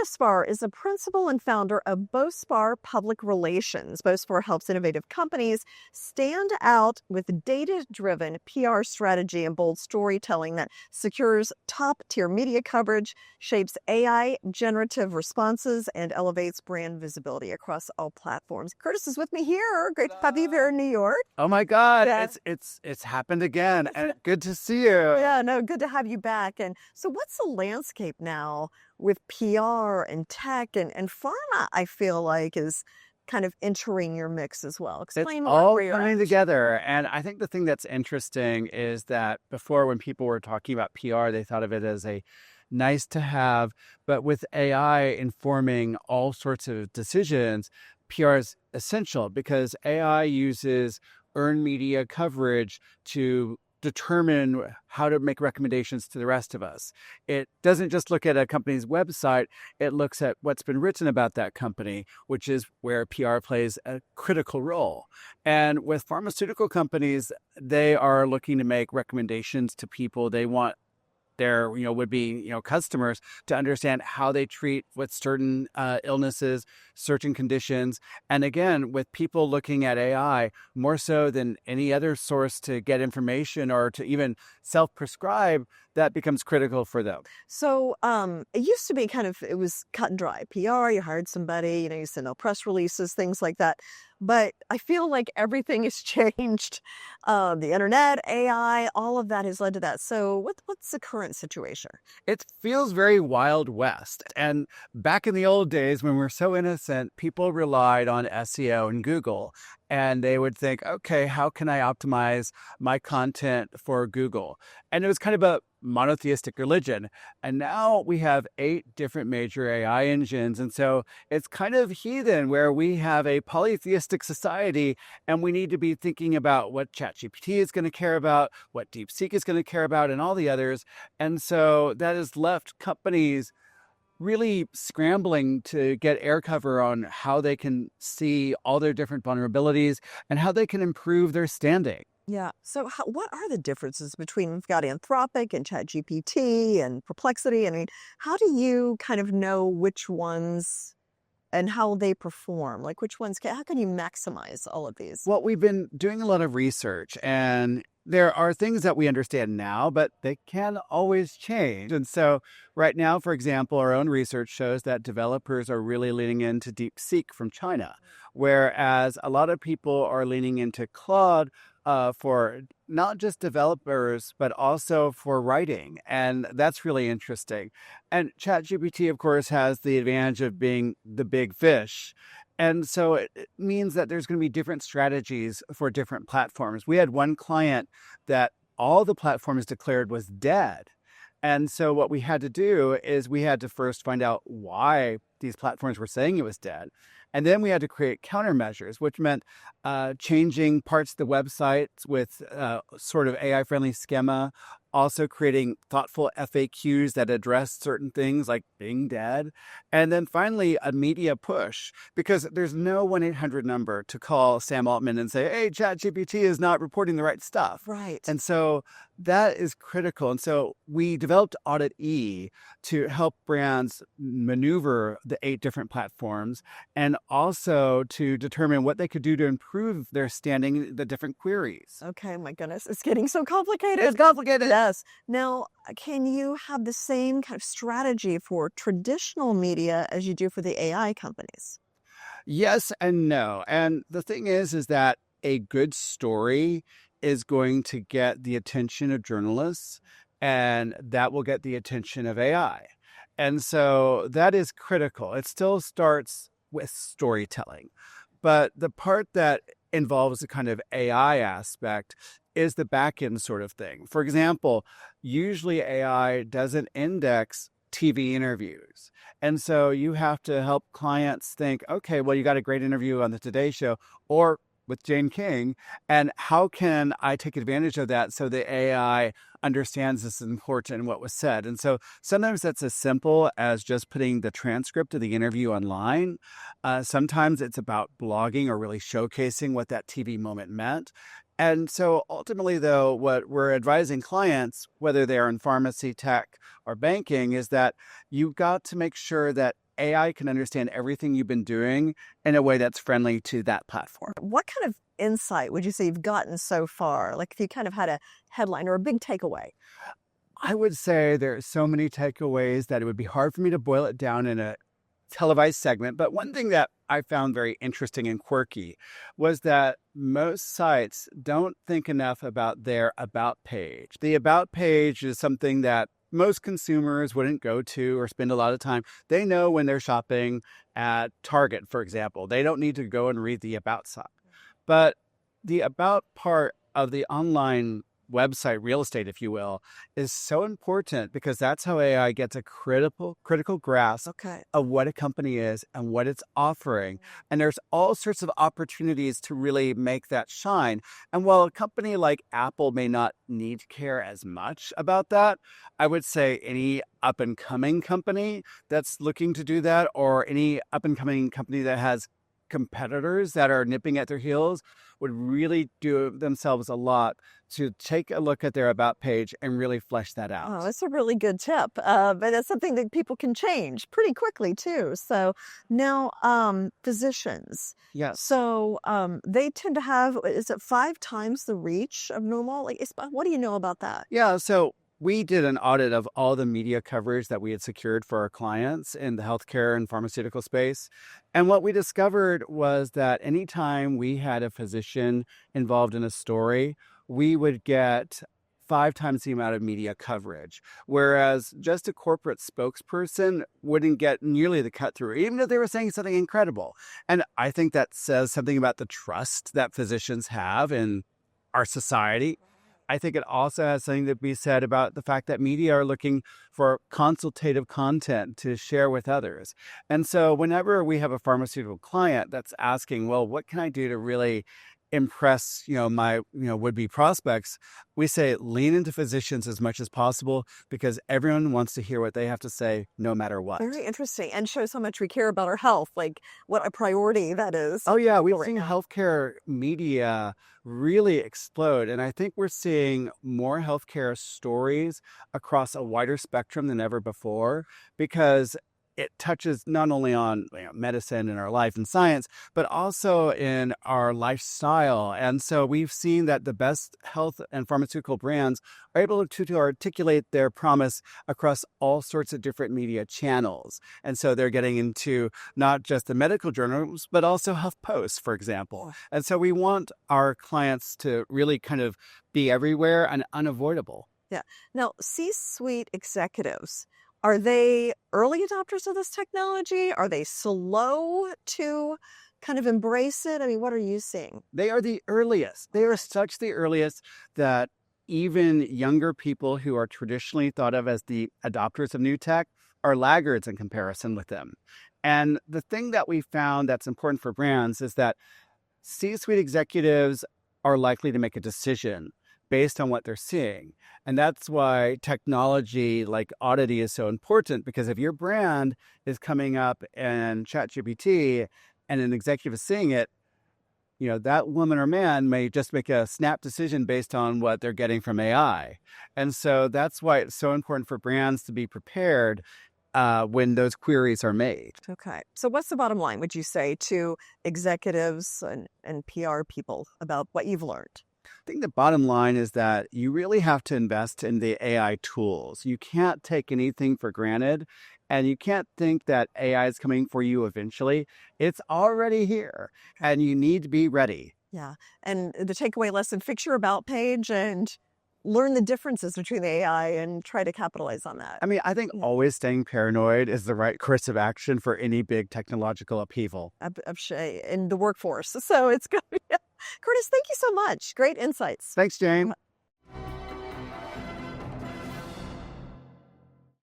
Bospar is a principal and founder of Bospar Public Relations. Bospar helps innovative companies stand out with data-driven PR strategy and bold storytelling that secures top-tier media coverage, shapes AI generative responses, and elevates brand visibility across all platforms. Curtis is with me here. Great to have you here in New York. Oh my God, Yeah. it's happened again, and good to see you. Yeah, no, good to have you back. And so what's the landscape now with PR and tech and pharma, I feel like, is kind of entering your mix as well. It's Explain more all where you're coming at. together. And I think the thing that's interesting is that before, when people were talking about PR, they thought of it as a nice to have. But with AI informing all sorts of decisions, PR is essential because AI uses earned media coverage to determine how to make recommendations to the rest of us. It doesn't just look at a company's website, it looks at what's been written about that company, which is where PR plays a critical role. And with pharmaceutical companies, they are looking to make recommendations to people. They want their would-be customers to understand how they treat with certain illnesses, certain conditions. And again, with people looking at AI more so than any other source to get information or to even self-prescribe, that becomes critical for them. So it used to be it was cut and dry. PR, you hired somebody, you send out press releases, things like that. But I feel like everything has changed. The internet, AI, all of that has led to that. So what's the current situation? It feels very Wild West. And back in the old days when we were so innocent, people relied on SEO and Google. And they would think, okay, how can I optimize my content for Google? And it was kind of a monotheistic religion. And now we have 8 different major AI engines. And so it's kind of heathen where we have a polytheistic society and we need to be thinking about what ChatGPT is going to care about, what DeepSeek is going to care about, and all the others. And so that has left companies really scrambling to get air cover on how they can see all their different vulnerabilities and how they can improve their standing. Yeah. So what are the differences between we've got Anthropic and ChatGPT and Perplexity? I mean, how do you kind of know which ones and how they perform? Like how can you maximize all of these? Well, we've been doing a lot of research, and there are things that we understand now, but they can always change. And so right now, for example, our own research shows that developers are really leaning into DeepSeek from China, whereas a lot of people are leaning into Claude for not just developers, but also for writing. And that's really interesting. And ChatGPT, of course, has the advantage of being the big fish. And so it means that there's going to be different strategies for different platforms. We had one client that all the platforms declared was dead. And so what we had to do is we had to first find out why these platforms were saying it was dead. And then we had to create countermeasures, which meant changing parts of the websites with sort of AI-friendly schema, also creating thoughtful FAQs that address certain things like being dead. And then finally, a media push, because there's no 1-800 number to call Sam Altman and say, hey, ChatGPT is not reporting the right stuff. Right. And so that is critical. And so we developed Audit E to help brands maneuver the 8 different platforms and also to determine what they could do to improve their standing in the different queries. Okay, my goodness, it's getting so complicated. It's complicated. Yes. Now, can you have the same kind of strategy for traditional media as you do for the AI companies? Yes and no. And the thing is that a good story is going to get the attention of journalists, and that will get the attention of AI. And so that is critical. It still starts with storytelling. But the part that involves the kind of AI aspect is the back-end sort of thing. For example, usually AI doesn't index TV interviews. And so you have to help clients think, okay, well, you got a great interview on the Today Show or with Jane King, and how can I take advantage of that so the AI understands this is important and what was said? And so sometimes that's as simple as just putting the transcript of the interview online. Sometimes it's about blogging or really showcasing what that TV moment meant. And so ultimately, though, what we're advising clients, whether they're in pharmacy, tech, or banking, is that you've got to make sure that AI can understand everything you've been doing in a way that's friendly to that platform. What kind of insight would you say you've gotten so far? Like if you kind of had a headline or a big takeaway? I would say there are so many takeaways that it would be hard for me to boil it down in a televised segment. But one thing that I found very interesting and quirky was that most sites don't think enough about their about page. The about page is something that most consumers wouldn't go to or spend a lot of time. They know when they're shopping at Target, for example. They don't need to go and read the about side. But the about part of the online website real estate, if you will, is so important because that's how AI gets a critical grasp of what a company is and what it's offering. And there's all sorts of opportunities to really make that shine. And while a company like Apple may not need to care as much about that, I would say any up and coming company that's looking to do that, or any up and coming company that has competitors that are nipping at their heels, would really do themselves a lot to take a look at their about page and really flesh that out. Oh, that's a really good tip. But that's something that people can change pretty quickly too. So now, physicians. Yes. So they tend to have, is it 5 times the reach of normal? Like, what do you know about that? Yeah. So we did an audit of all the media coverage that we had secured for our clients in the healthcare and pharmaceutical space. And what we discovered was that anytime we had a physician involved in a story, we would get 5 times the amount of media coverage, whereas just a corporate spokesperson wouldn't get nearly the cut through, even if they were saying something incredible. And I think that says something about the trust that physicians have in our society. I think it also has something to be said about the fact that media are looking for consultative content to share with others. And so whenever we have a pharmaceutical client that's asking, well, what can I do to really impress, my, would-be prospects, we say lean into physicians as much as possible because everyone wants to hear what they have to say no matter what. Very interesting, and shows how much we care about our health, like what a priority that is. Oh yeah, we've seen healthcare media really explode. And I think we're seeing more healthcare stories across a wider spectrum than ever before because it touches not only on medicine and our life and science, but also in our lifestyle. And so we've seen that the best health and pharmaceutical brands are able to articulate their promise across all sorts of different media channels. And so they're getting into not just the medical journals, but also HuffPost, for example. And so we want our clients to really kind of be everywhere and unavoidable. Yeah. Now, C-suite executives, are they early adopters of this technology? Are they slow to kind of embrace it? I mean, what are you seeing? They are the earliest. They are such the earliest that even younger people who are traditionally thought of as the adopters of new tech are laggards in comparison with them. And the thing that we found that's important for brands is that C-suite executives are likely to make a decision based on what they're seeing. And that's why technology like Oddity is so important, because if your brand is coming up in ChatGPT and an executive is seeing it, that woman or man may just make a snap decision based on what they're getting from AI. And so that's why it's so important for brands to be prepared when those queries are made. Okay. So what's the bottom line, would you say, to executives and PR people about what you've learned? I think the bottom line is that you really have to invest in the AI tools. You can't take anything for granted, and you can't think that AI is coming for you eventually. It's already here, and you need to be ready. Yeah. And the takeaway lesson, fix your about page and learn the differences between the AI and try to capitalize on that. I mean, I think always staying paranoid is the right course of action for any big technological upheaval. In the workforce. So it's good. Curtis, thank you so much. Great insights. Thanks, Jane.